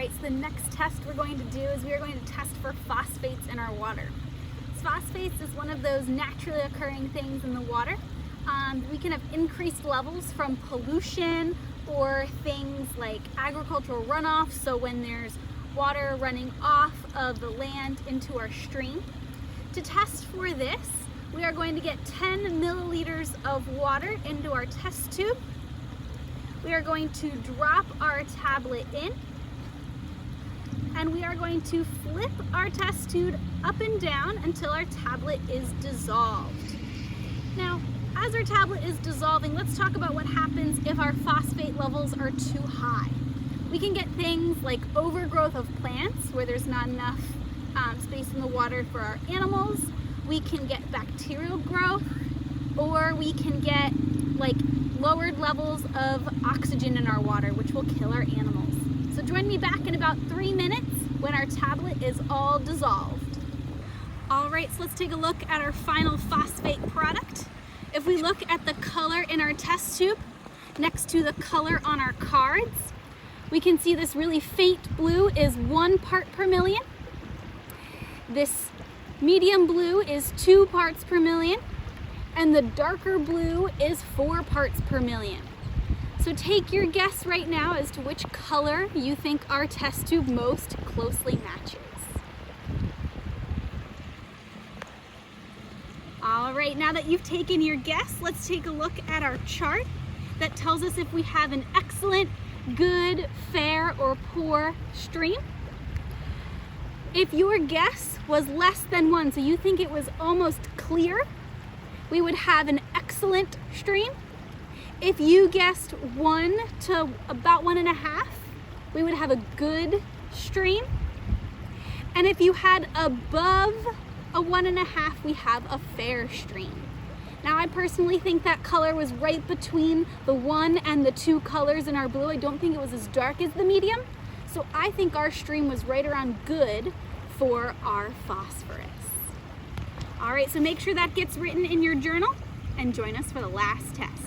right, so the next test we're going to do is we are going to test for phosphates in our water. Phosphates is one of those naturally occurring things in the water. We can have increased levels from pollution or things like agricultural runoff, so when there's water running off of the land into our stream. To test for this, we are going to get 10 milliliters of water into our test tube. We are going to drop our tablet in, and we are going to flip our test tube up and down until our tablet is dissolved. Now, as our tablet is dissolving, let's talk about what happens if our phosphate levels are too high. We can get things like overgrowth of plants where there's not enough space in the water for our animals. We can get bacterial growth, or we can get like lowered levels of oxygen in our water, which will kill our animals. So join me back in about 3 minutes when our tablet is all dissolved. All right, so let's take a look at our final phosphate product. If we look at the color in our test tube next to the color on our cards, we can see this really faint blue is 1 part per million. This medium blue is 2 parts per million, and the darker blue is 4 parts per million. So take your guess right now as to which color you think our test tube most closely matches. All right, now that you've taken your guess, let's take a look at our chart that tells us if we have an excellent, good, fair, or poor stream. If your guess was less than 1, so you think it was almost clear, we would have an excellent stream. If you guessed 1 to about 1.5, we would have a good stream. And if you had above a 1.5, we have a fair stream. Now, I personally think that color was right between the 1 and the 2 colors in our blue. I don't think it was as dark as the medium. So I think our stream was right around good for our phosphorus. All right, so make sure that gets written in your journal and join us for the last test.